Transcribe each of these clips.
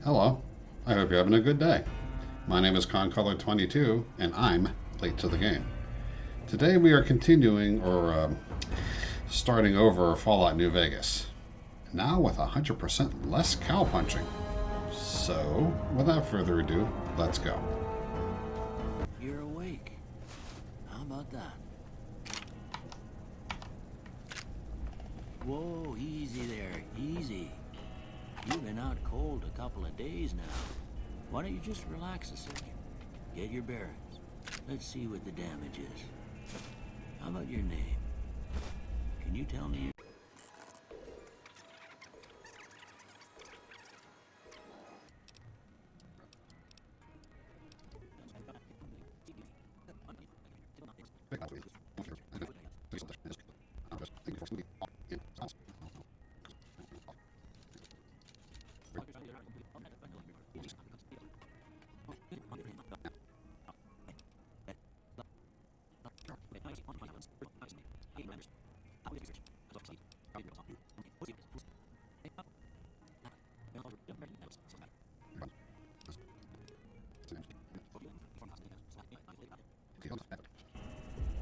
Hello. I hope you're having a good day. My name is ConColor22, and I'm late to the game. Today we are continuing or starting over Fallout New Vegas. Now with 100% less cow punching. So, without further ado, let's go. You're awake. How about that? Whoa, easy there, easy. You've been out cold a couple of days now. Why don't you just relax a second? Get your bearings. Let's see what the damage is. How about your name? Can you tell me your...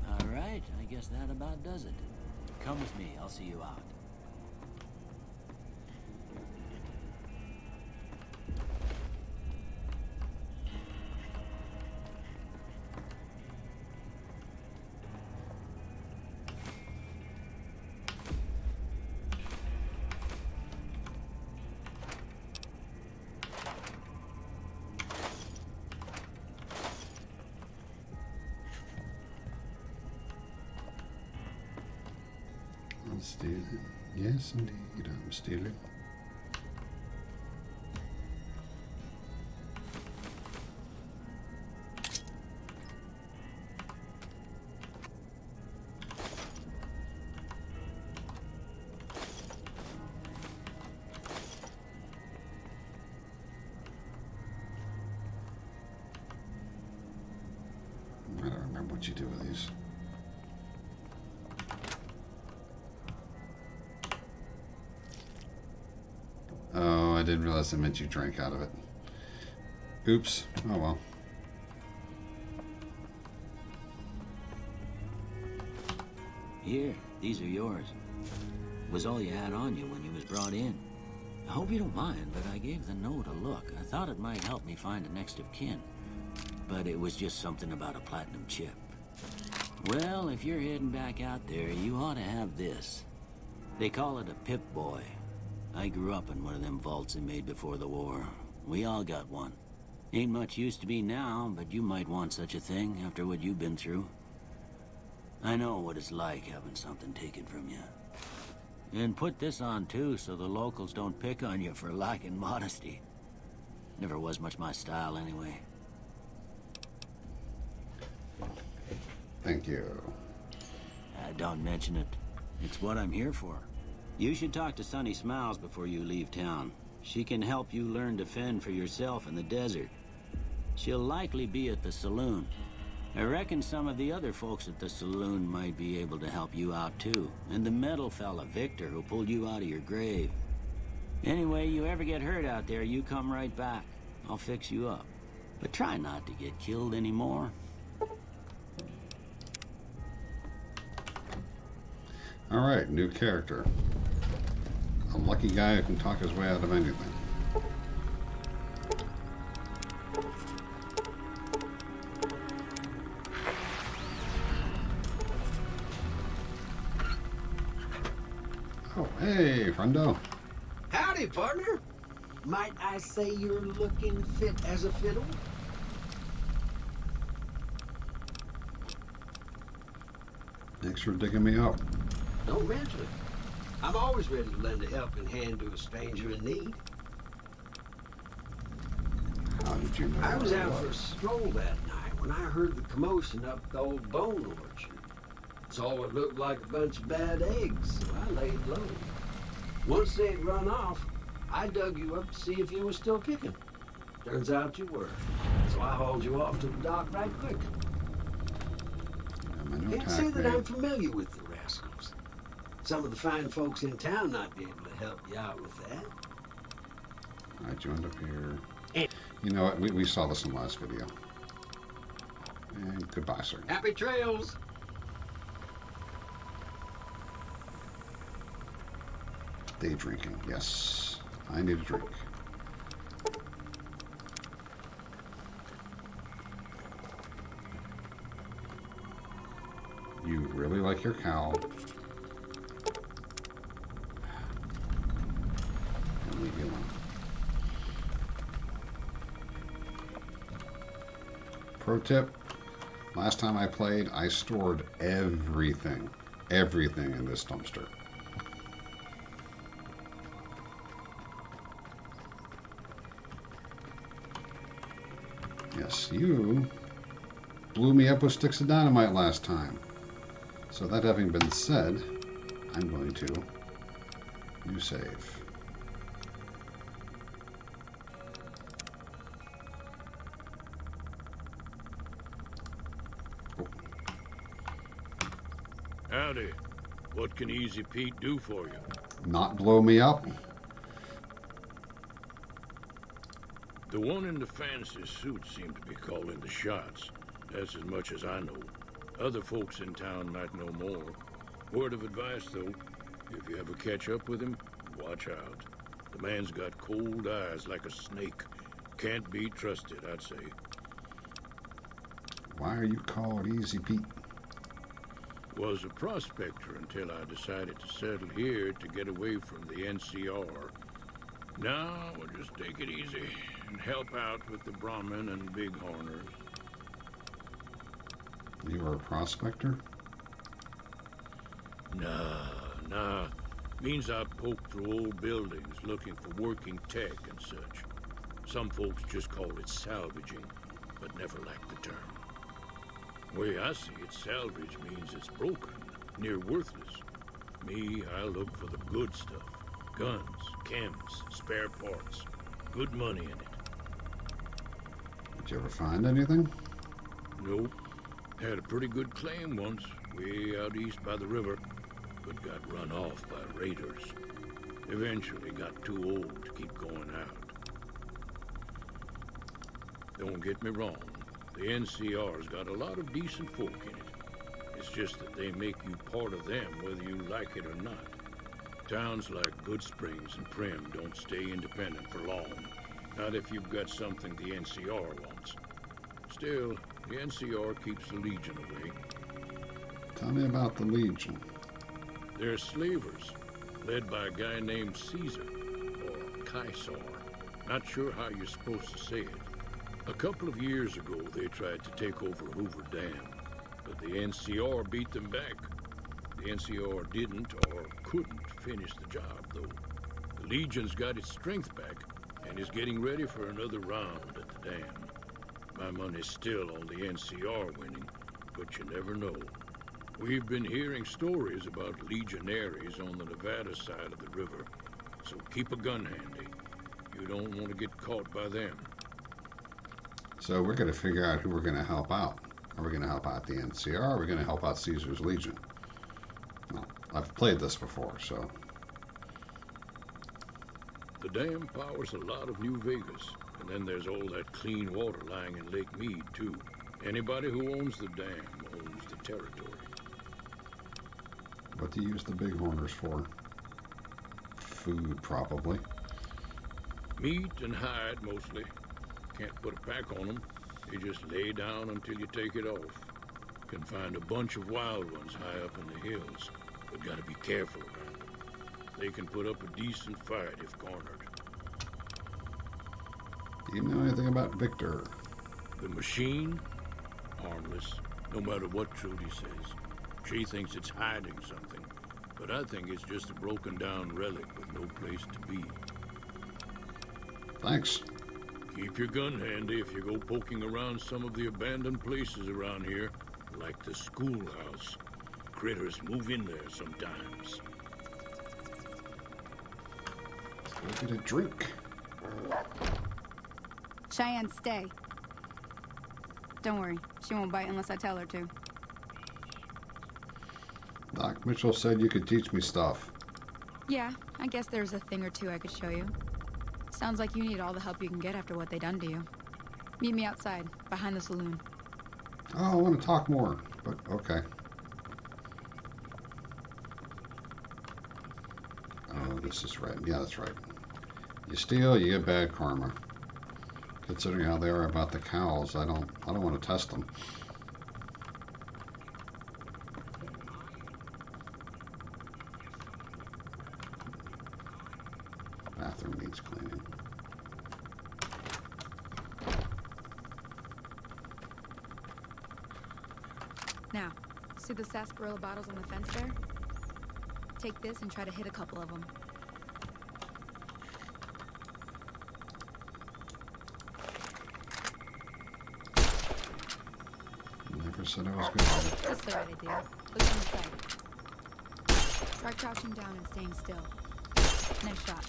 All right, I guess that about does it. Come with me, I'll see you out. I'm stealing. Yes, indeed, I'm stealing. I don't remember what you do with these. Oh, I didn't realize it meant you drank out of it. Oops. Oh well. Here, these are yours. Was all you had on you when you was brought in. I hope you don't mind, but I gave the note a look. I thought it might help me find a next of kin. But it was just something about a platinum chip. Well, if you're heading back out there, you ought to have this. They call it a Pip-Boy. I grew up in one of them vaults they made before the war. We all got one. Ain't much use to me now, but you might want such a thing after what you've been through. I know what it's like having something taken from you. And put this on too, so the locals don't pick on you for lacking modesty. Never was much my style anyway. Thank you. Don't mention it. It's what I'm here for. You should talk to Sunny Smiles before you leave town. She can help you learn to fend for yourself in the desert. She'll likely be at the saloon. I reckon some of the other folks at the saloon might be able to help you out too. And the metal fella, Victor, who pulled you out of your grave. Anyway, you ever get hurt out there, you come right back. I'll fix you up. But try not to get killed anymore. Alright, new character. A lucky guy who can talk his way out of anything. Oh, hey, friendo. Howdy, partner. Might I say you're looking fit as a fiddle? Thanks for digging me up. Don't mention it. I'm always ready to lend a helping hand to a stranger in need. How did you know? I was where out for a stroll that night when I heard the commotion up the old bone orchard. Saw what looked like a bunch of bad eggs, so I laid low. Once they'd run off, I dug you up to see if you were still kicking. Turns out you were. So I hauled you off to the dock right quick. Can't say that I'm familiar with the rascals. Some of the fine folks in town might be able to help you out with that. Alright, you end up here. You know what? We saw this in the last video. And goodbye, sir. Happy trails. Day drinking. Yes. I need a drink. You really like your cow. And leave you alone. Pro tip. Last time I played, I stored everything in this dumpster. Yes, you blew me up with sticks of dynamite last time. So that having been said, I'm going to new save. Oh. Howdy. What can Easy Pete do for you? Not blow me up? The one in the fancy suit seemed to be calling the shots. That's as much as I know. Other folks in town might know more. Word of advice, though, if you ever catch up with him, watch out. The man's got cold eyes like a snake. Can't be trusted, I'd say. Why are you called Easy Pete? Was a prospector until I decided to settle here to get away from the NCR. Now, we'll just take it easy and help out with the Brahmin and Bighorners. You were a prospector? Nah. Means I poke through old buildings looking for working tech and such. Some folks just call it salvaging, but never liked the term. Way I see it, salvage means it's broken, near worthless. Me, I look for the good stuff. Guns, chems, spare parts. Good money in it. Did you ever find anything? Nope. Had a pretty good claim once, way out east by the river, but got run off by raiders. Eventually got too old to keep going out. Don't get me wrong, the NCR's got a lot of decent folk in it. It's just that they make you part of them whether you like it or not. Towns like Good Springs and Prim don't stay independent for long. Not if you've got something the NCR wants. Still, the NCR keeps the Legion away. Tell me about the Legion. They're slavers, led by a guy named Caesar, or Caesar. Not sure how you're supposed to say it. A couple of years ago, they tried to take over Hoover Dam, but the NCR beat them back. The NCR didn't or couldn't finish the job, though. The Legion's got its strength back and is getting ready for another round at the dam. My money's still on the NCR winning, but you never know. We've been hearing stories about legionaries on the Nevada side of the river, so keep a gun handy. You don't want to get caught by them. So we're going to figure out who we're going to help out. Are we going to help out the NCR? Or are we going to help out Caesar's Legion? Well, I've played this before, so... The dam powers a lot of New Vegas, and then there's all that clean water lying in Lake Mead, too. Anybody who owns the dam owns the territory. What do you use the Bighorners for? Food, probably. Meat and hide, mostly. Can't put a pack on them. They just lay down until you take it off. Can find a bunch of wild ones high up in the hills, but gotta be careful around them. They can put up a decent fight if cornered. Do you know anything about Victor? The machine? Harmless, no matter what Trudy says. She thinks it's hiding something, but I think it's just a broken down relic with no place to be. Thanks. Keep your gun handy if you go poking around some of the abandoned places around here, like the schoolhouse. Critters move in there sometimes. Let's go get a drink. Cheyenne, stay. Don't worry, she won't bite unless I tell her to. Doc Mitchell said you could teach me stuff. Yeah, I guess there's a thing or two I could show you. Sounds like you need all the help you can get after what they done to you. Meet me outside, behind the saloon. Oh, I want to talk more, but okay. Oh, this is right. Yeah, that's right. You steal, you get bad karma. Considering how they are about the cows, I don't want to test them. Bathroom needs cleaning. Now, see the sarsaparilla bottles on the fence there? Take this and try to hit a couple of them. Never said I was good at it. That's the right idea. Look on the side. Try crouching down and staying still. Nice shot.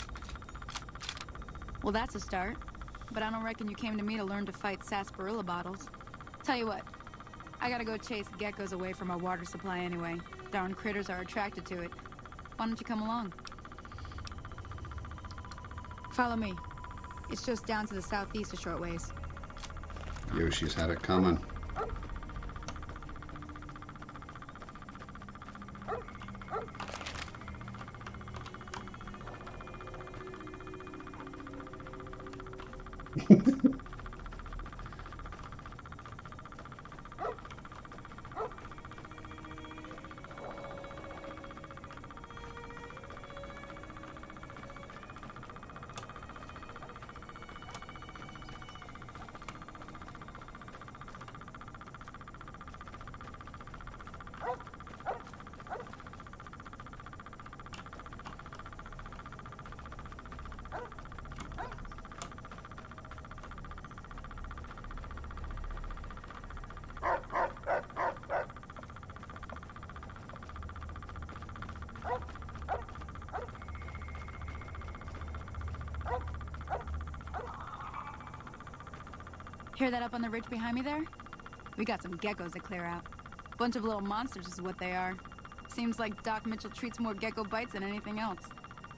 Well, that's a start. But I don't reckon you came to me to learn to fight sarsaparilla bottles. Tell you what, I gotta go chase geckos away from our water supply anyway. Darn critters are attracted to it. Why don't you come along? Follow me. It's just down to the southeast a short ways. Yoshi's had it coming. Hear that up on the ridge behind me there? We got some geckos to clear out. Bunch of little monsters is what they are. Seems like Doc Mitchell treats more gecko bites than anything else.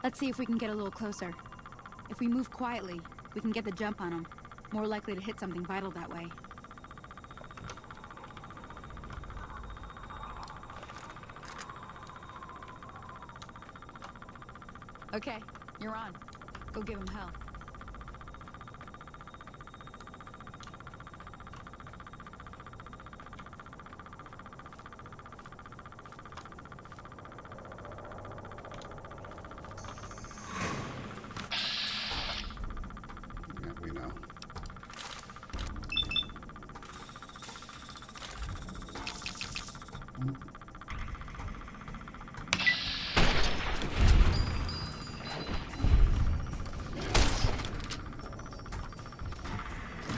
Let's see if we can get a little closer. If we move quietly, we can get the jump on them. More likely to hit something vital that way. Okay, you're on. Go give him hell. Yeah, we know.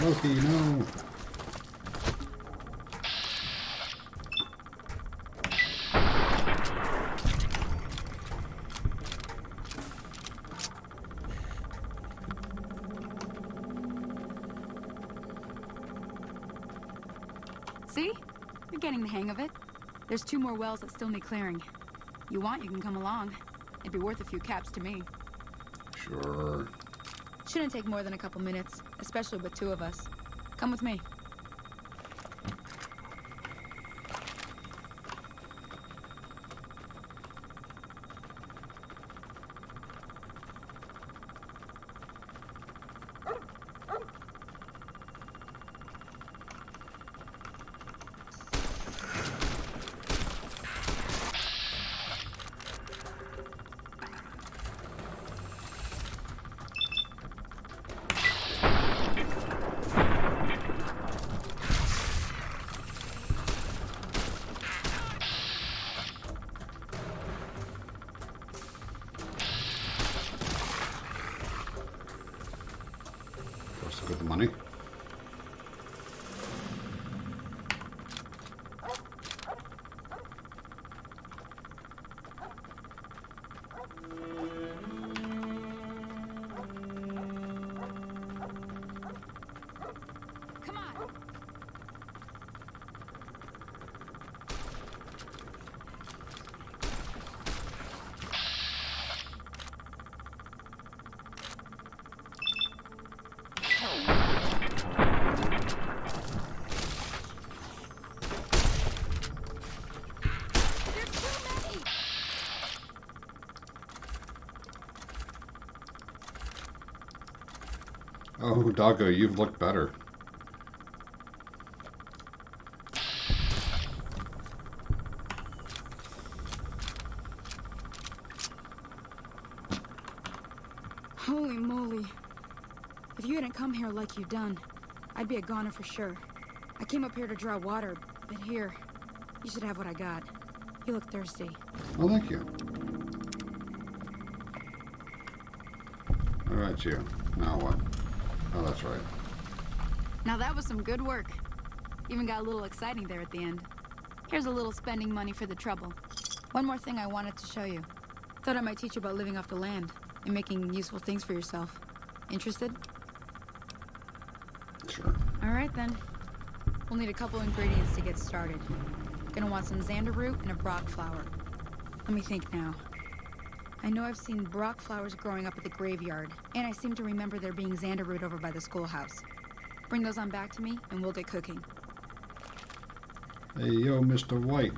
Loki, no. See? You're getting the hang of it. There's 2 more wells that still need clearing. You want, you can come along. It'd be worth a few caps to me. Sure. Shouldn't take more than a couple minutes, especially with 2 of us. Come with me. Supposed to get the money. Come on! Oh, Doggo, you've looked better. Holy moly. If you hadn't come here like you've done, I'd be a goner for sure. I came up here to draw water, but here, you should have what I got. You look thirsty. Oh, thank you. What about you? Now what? Oh, that's right. Now that was some good work. Even got a little exciting there at the end. Here's a little spending money for the trouble. One more thing I wanted to show you. Thought I might teach you about living off the land and making useful things for yourself. Interested? Sure. All right then. We'll need a couple ingredients to get started. Gonna want some xander root and a brock flower. Let me think now. I know I've seen brock flowers growing up at the graveyard, and I seem to remember there being xander root over by the schoolhouse. Bring those on back to me, and we'll get cooking. Hey, yo, Mr. White.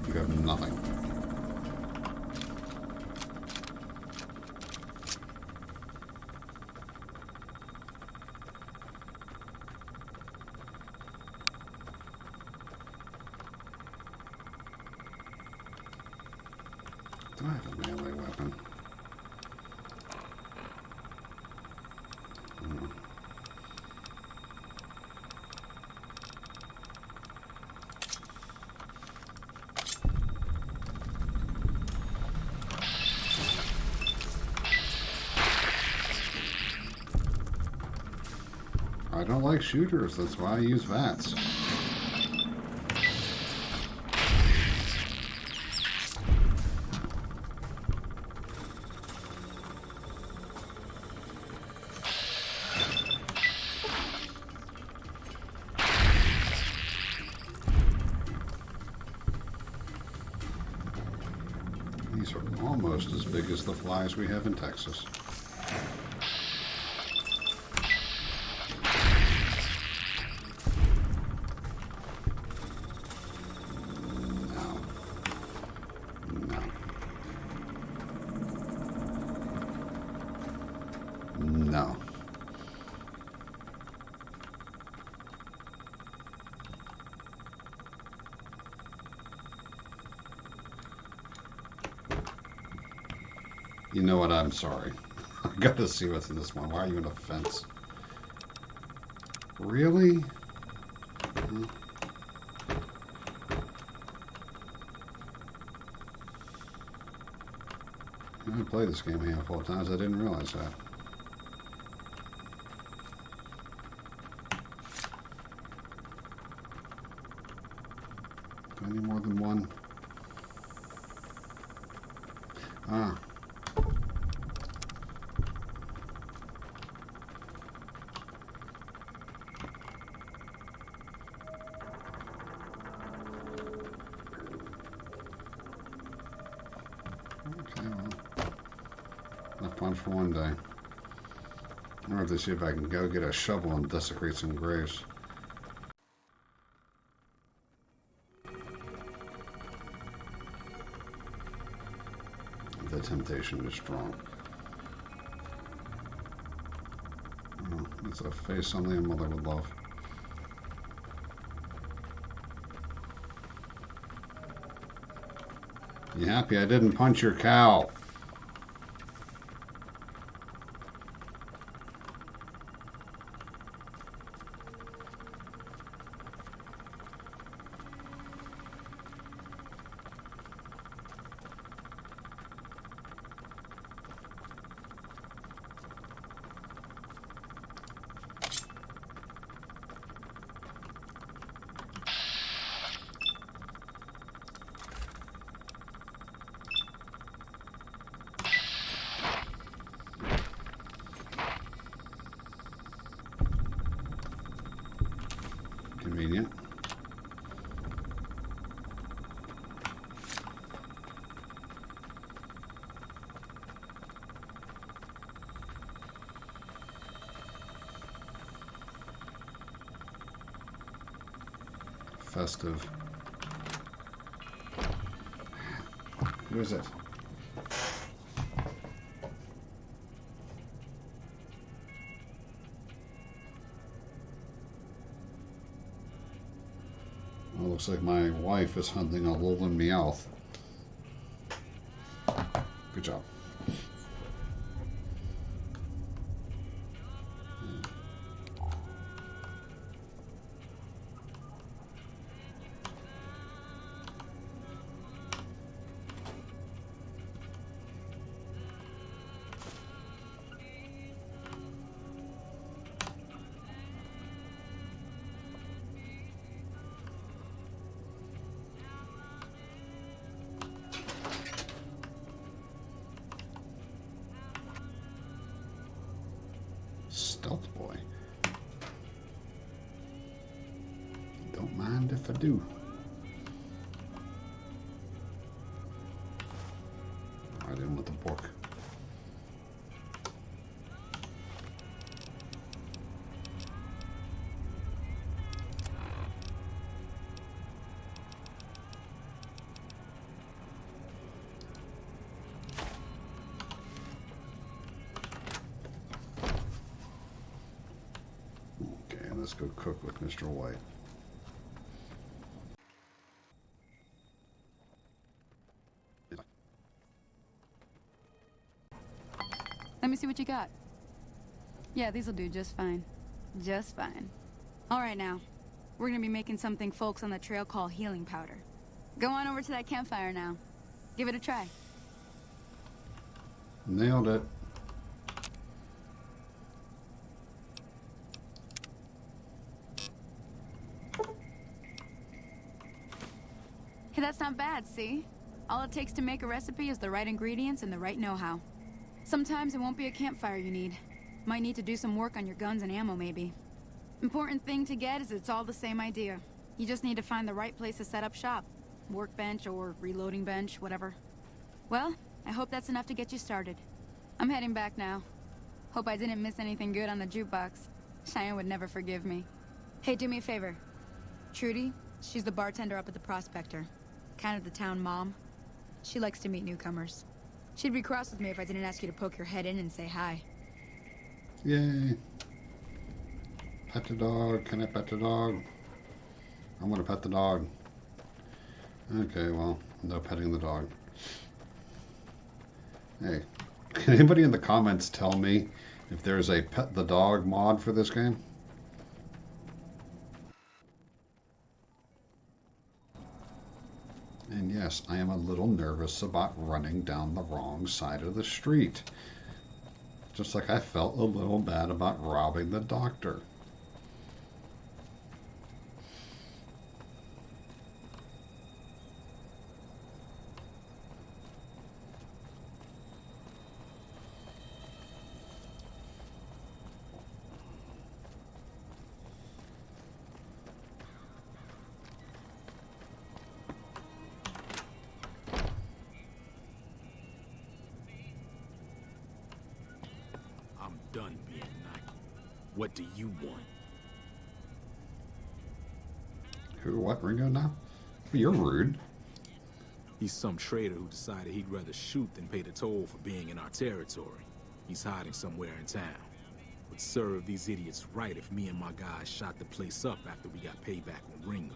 You have nothing. Do I have a melee weapon? Hmm. I don't like shooters, that's why I use VATS. These are almost as big as the flies we have in Texas. No. No. No. You know what? I'm sorry. I gotta see what's in this one. Why are you in a fence? Really? Huh? I played this game a handful of times. I didn't realize that. Do I need more than one? Ah. Okay, well, enough fun for one day. I'm gonna have to see if I can go get a shovel and desecrate some graves. The temptation is strong. Oh, it's a face only a mother would love. You happy I didn't punch your cow? Convenient. festive. Who is it? Well, looks like my wife is hunting a Lowland Meowth. Good job. Stealth boy. Don't mind if I do. I didn't want the book. Okay, let's go cook with Mr. White. Let me see what you got. Yeah, these'll do just fine. Just fine. All right now. We're gonna be making something folks on the trail call healing powder. Go on over to that campfire now. Give it a try. Nailed it. Hey, that's not bad, see? All it takes to make a recipe is the right ingredients and the right know-how. Sometimes it won't be a campfire you need. Might need to do some work on your guns and ammo, maybe. Important thing to get is it's all the same idea. You just need to find the right place to set up shop. Workbench or reloading bench, whatever. Well, I hope that's enough to get you started. I'm heading back now. Hope I didn't miss anything good on the jukebox. Cheyenne would never forgive me. Hey, do me a favor. Trudy, she's the bartender up at the Prospector. Kind of the town mom. She likes to meet newcomers. She'd be cross with me if I didn't ask you to poke your head in and say hi. Yay. Pet the dog. Can I pet the dog? I'm gonna pet the dog. Okay, well, no petting the dog. Hey, can anybody in the comments tell me if there's a pet the dog mod for this game? And yes, I am a little nervous about running down the wrong side of the street. Just like I felt a little bad about robbing the doctor. I'm done being nice. What do you want? Who, what, Ringo now? You're rude. He's some traitor who decided he'd rather shoot than pay the toll for being in our territory. He's hiding somewhere in town. Would serve these idiots right if me and my guys shot the place up after we got payback on Ringo.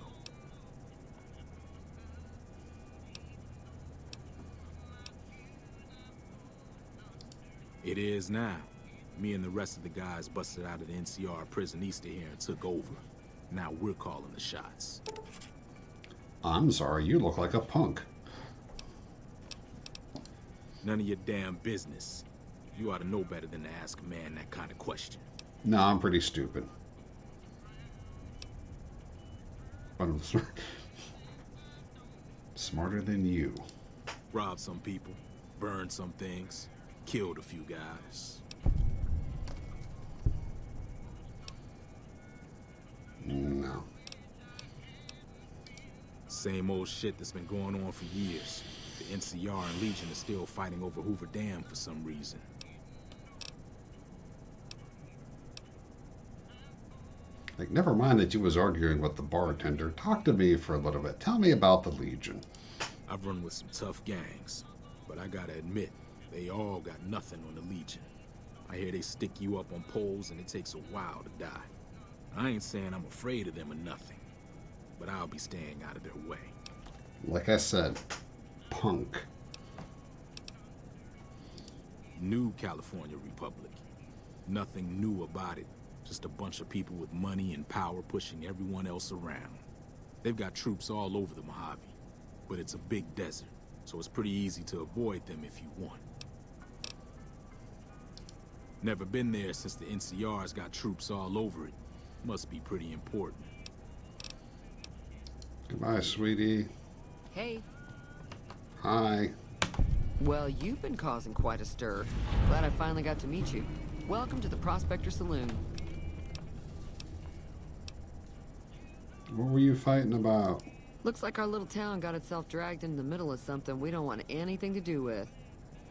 It is now. Me and the rest of the guys busted out of the NCR prison east of here and took over. Now we're calling the shots. I'm sorry, you look like a punk. None of your damn business. You ought to know better than to ask a man that kind of question. No, I'm pretty stupid. But I'm smarter than you. Robbed some people, burned some things, killed a few guys. No. Same old shit that's been going on for years. The NCR and Legion are still fighting over Hoover Dam for some reason. Like, never mind that you was arguing with the bartender. Talk to me for a little bit. Tell me about the Legion. I've run with some tough gangs, but I gotta admit, they all got nothing on the Legion. I hear they stick you up on poles and it takes a while to die. I ain't saying I'm afraid of them or nothing, but I'll be staying out of their way. Like I said, punk. New California Republic. Nothing new about it. Just a bunch of people with money and power pushing everyone else around. They've got troops all over the Mojave, but it's a big desert, so it's pretty easy to avoid them if you want. Never been there since the NCR's got troops all over it. Must be pretty important. Goodbye, sweetie. Hey. Hi. Well, you've been causing quite a stir. Glad I finally got to meet you. Welcome to the Prospector Saloon. What were you fighting about? Looks like our little town got itself dragged into the middle of something we don't want anything to do with.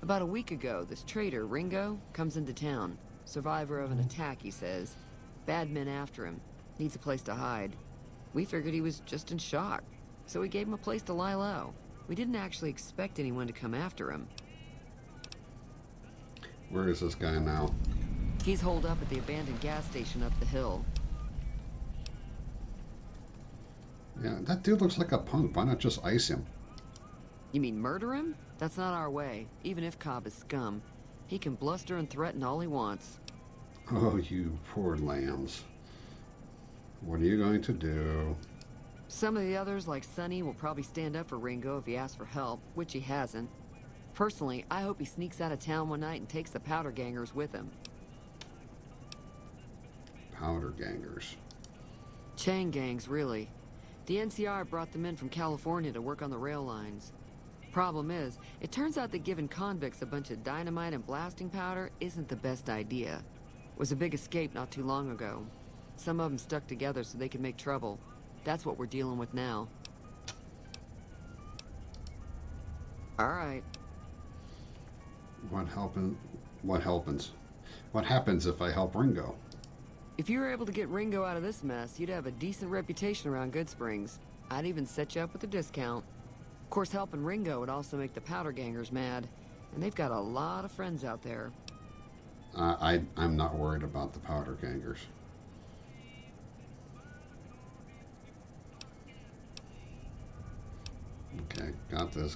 About a week ago, this traitor, Ringo, comes into town. Survivor of an attack, he says. Bad men after him. Needs a place to hide. We figured he was just in shock, so we gave him a place to lie low. We didn't actually expect anyone to come after him. Where is this guy now? He's holed up at the abandoned gas station up the hill. Yeah, that dude looks like a punk. Why not just ice him? You mean murder him? That's not our way, even if Cobb is scum. He can bluster and threaten all he wants. Oh, you poor lambs. What are you going to do? Some of the others, like Sonny, will probably stand up for Ringo if he asks for help, which he hasn't. Personally, I hope he sneaks out of town one night and takes the powder gangers with him. Powder gangers. Chain gangs, really. The NCR brought them in from California to work on the rail lines. Problem is, it turns out that giving convicts a bunch of dynamite and blasting powder isn't the best idea. It was a big escape not too long ago. Some of them stuck together so they could make trouble. That's what we're dealing with now. All right. What happens if I help Ringo? If you were able to get Ringo out of this mess, you'd have a decent reputation around Goodsprings. I'd even set you up with a discount. Of course, helping Ringo would also make the powder gangers mad, and they've got a lot of friends out there. I'm not worried about the powder gangers. Okay, got this.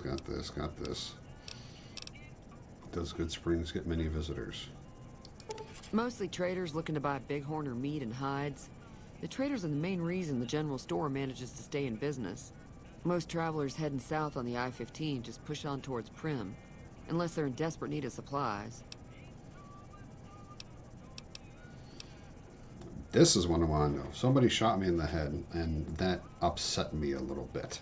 Does Goodsprings get many visitors? Mostly traders looking to buy bighorn or meat and hides. The traders are the main reason the general store manages to stay in business. Most travelers heading south on the I-15 just push on towards Primm, unless they're in desperate need of supplies. This is what I want to know. Somebody shot me in the head, and that upset me a little bit.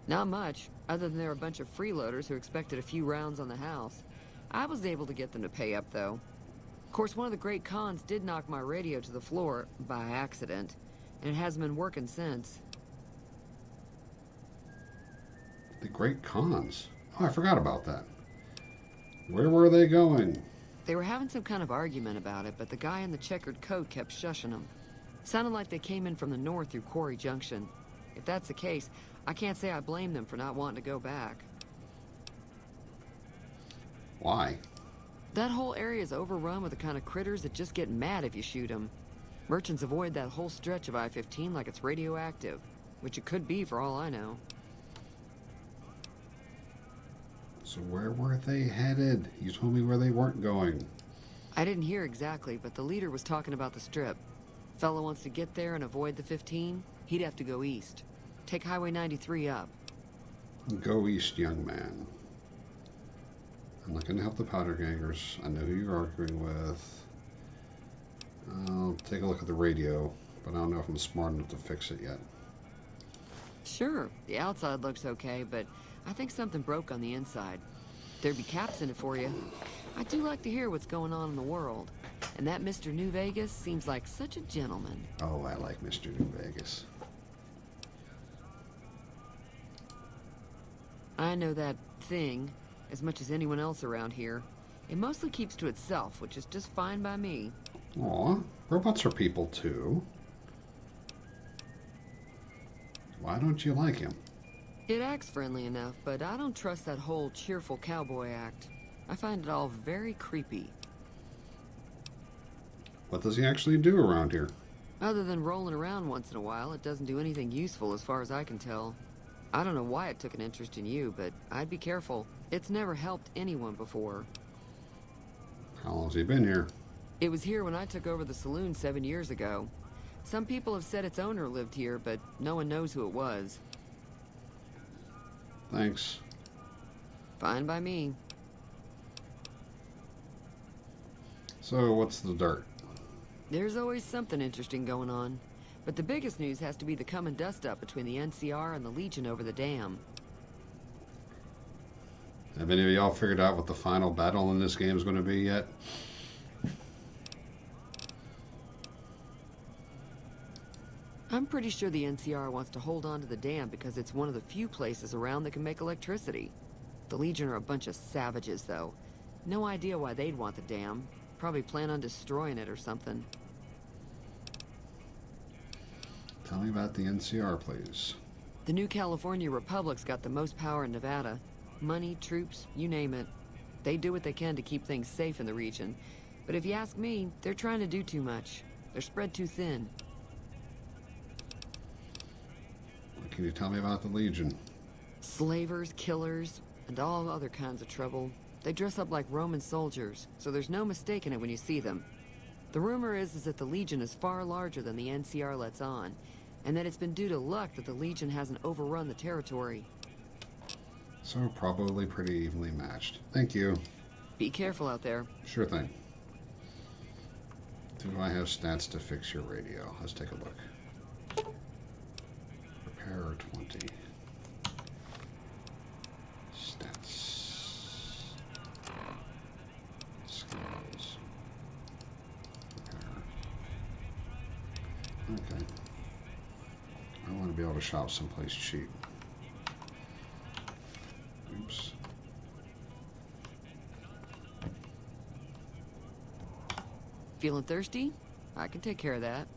Not much, other than there were a bunch of freeloaders who expected a few rounds on the house. I was able to get them to pay up, though. Of course, one of the Great Khans did knock my radio to the floor, by accident, and it hasn't been working since. The Great Khans? Oh, I forgot about that. Where were they going? They were having some kind of argument about it, but the guy in the checkered coat kept shushing them. Sounded like they came in from the north through Quarry Junction. If that's the case, I can't say I blame them for not wanting to go back. Why? That whole area is overrun with the kind of critters that just get mad if you shoot them. Merchants avoid that whole stretch of I-15 like it's radioactive, which it could be for all I know. So where were they headed? You told me where they weren't going. I didn't hear exactly, but the leader was talking about the strip. Fellow wants to get there and avoid the 15, he'd have to go east. Take Highway 93 up. Go east, young man. I'm not going to help the powder gangers. I know who you're arguing with. I'll take a look at the radio, but I don't know if I'm smart enough to fix it yet. Sure, the outside looks okay, but I think something broke on the inside. There'd be caps in it for you. I do like to hear what's going on in the world. And that Mr. New Vegas seems like such a gentleman. Oh, I like Mr. New Vegas. I know that thing as much as anyone else around here. It mostly keeps to itself, which is just fine by me. Aw, Robots are people too. Why don't you like him? It acts friendly enough, but I don't trust that whole cheerful cowboy act. I find it all very creepy. What does he actually do around here? Other than rolling around once in a while, it doesn't do anything useful as far as I can tell. I don't know why it took an interest in you, but I'd be careful. It's never helped anyone before. How long's he been here? It was here when I took over the saloon 7 years ago. Some people have said its owner lived here, but no one knows who it was. Thanks. Fine by me. So, what's the dirt? There's always something interesting going on. But the biggest news has to be the come and dust up between the NCR and the Legion over the dam. Have any of y'all figured out what the final battle in this game is going to be yet? I'm pretty sure the NCR wants to hold on to the dam because it's one of the few places around that can make electricity. The Legion are a bunch of savages, though. No idea why they'd want the dam. Probably plan on destroying it or something. Tell me about the NCR, please. The New California Republic's got the most power in Nevada. Money, troops, you name it. They do what they can to keep things safe in the region. But if you ask me, they're trying to do too much. They're spread too thin. What can you tell me about the Legion? Slavers, killers, and all other kinds of trouble. They dress up like Roman soldiers, so there's no mistaking it when you see them. The rumor is that the Legion is far larger than the NCR lets on, and that it's been due to luck that the Legion hasn't overrun the territory. So probably pretty evenly matched. Thank you. Be careful out there. Sure thing. Do I have stats to fix your radio? Let's take a look. Repair 20. Stats. Skills. Repair. Okay. I want to be able to shop someplace cheap. Oops. Feeling thirsty? I can take care of that.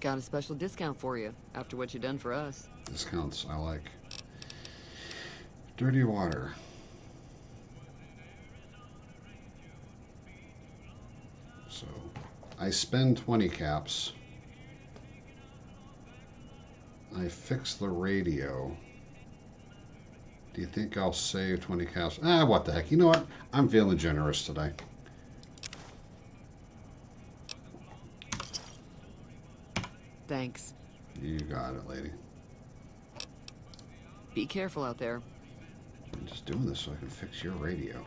Got a special discount for you after what you done for us. Discounts I like. Dirty water. So I spend 20 caps. I fix the radio. Do you think I'll save 20 caps? Ah, what the heck. You know what? I'm feeling generous today. Thanks. You got it, lady. Be careful out there. I'm just doing this so I can fix your radio.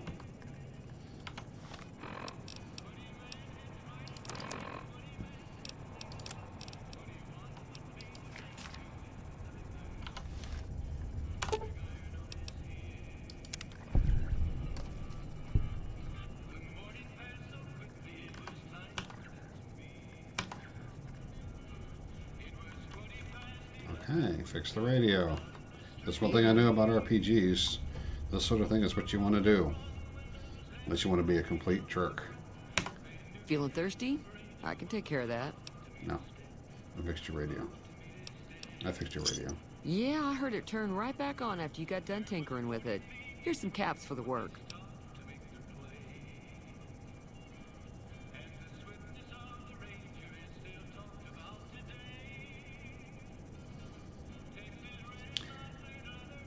Okay, fix the radio. That's one thing I know about RPGs. This sort of thing is what you want to do. Unless you want to be a complete jerk. Feeling thirsty? I can take care of that. No. I fixed your radio. I fixed your radio. Yeah, I heard it turn right back on after you got done tinkering with it. Here's some caps for the work.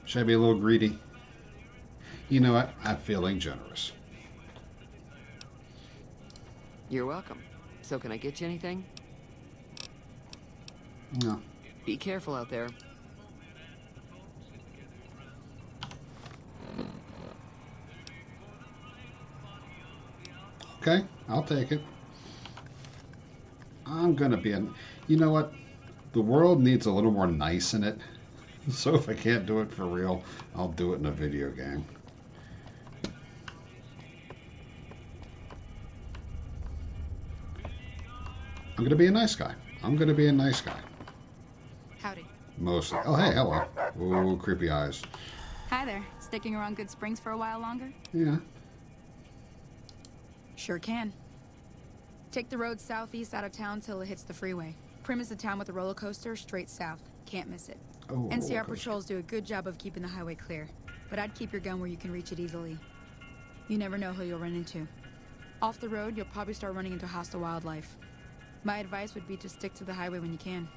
Should I be a little greedy? You know what? I'm feeling generous. You're welcome. So can I get you anything? No. Be careful out there. Okay, I'll take it. I'm gonna be an... You know what? The world needs a little more nice in it. So if I can't do it for real, I'll do it in a video game. I'm gonna be a nice guy. I'm gonna be a nice guy. Howdy. Mostly. Oh, hey, hello. Ooh, creepy eyes. Hi there. Sticking around Good Springs for a while longer? Yeah. Sure can. Take the road southeast out of town till it hits the freeway. Primm is the town with the roller coaster straight south. Can't miss it. Oh, NCR roller coaster. patrols do a good job of keeping the highway clear, but I'd keep your gun where you can reach it easily. You never know who you'll run into. Off the road, you'll probably start running into hostile wildlife. My advice would be to stick to the highway when you can.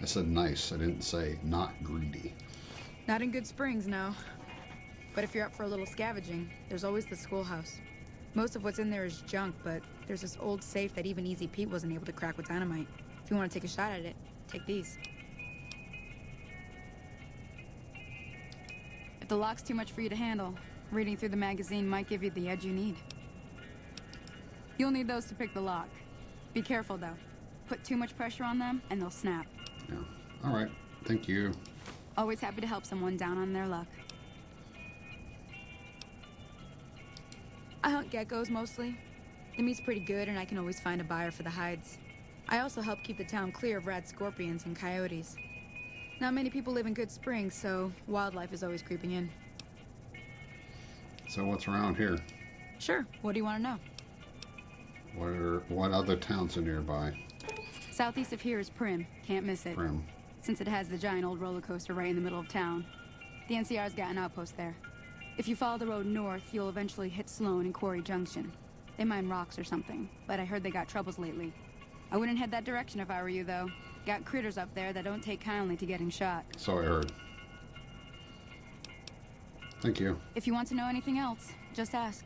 I said nice. I didn't say not greedy. Not in Good Springs, no. But if you're up for a little scavenging, there's always the schoolhouse. Most of what's in there is junk, but there's this old safe that even Easy Pete wasn't able to crack with dynamite. If you want to take a shot at it, take these. If the lock's too much for you to handle, reading through the magazine might give you the edge you need. You'll need those to pick the lock. Be careful, though. Put too much pressure on them, and they'll snap. Yeah. All right. Thank you. Always happy to help someone down on their luck. I hunt geckos mostly. The meat's pretty good and I can always find a buyer for the hides. I also help keep the town clear of rad scorpions and coyotes. Not many people live in Good Springs, so wildlife is always creeping in. So what's around here? Sure, what do you want to know? What other towns are nearby? Southeast of here is Primm, can't miss it. Primm. Since it has the giant old roller coaster right in the middle of town. The NCR's got an outpost there. If you follow the road north, you'll eventually hit Sloan and Quarry Junction. They mine rocks or something, but I heard they got troubles lately. I wouldn't head that direction if I were you, though. Got critters up there that don't take kindly to getting shot. So I heard. Thank you. If you want to know anything else, just ask.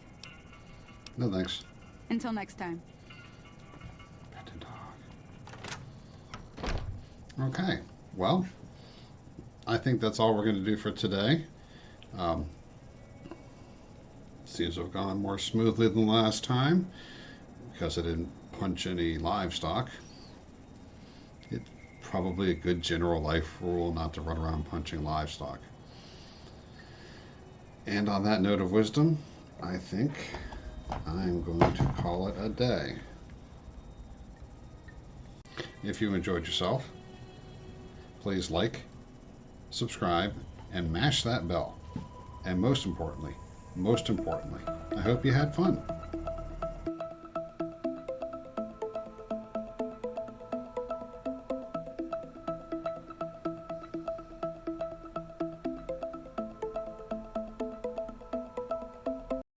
No thanks. Until next time. Pet a dog. Okay. Well, I think that's all we're going to do for today. Seems to have gone more smoothly than last time because I didn't punch any livestock. It's probably a good general life rule not to run around punching livestock. And on that note of wisdom, I think I'm going to call it a day. If you enjoyed yourself, please like, subscribe, and mash that bell. And most importantly, I hope you had fun.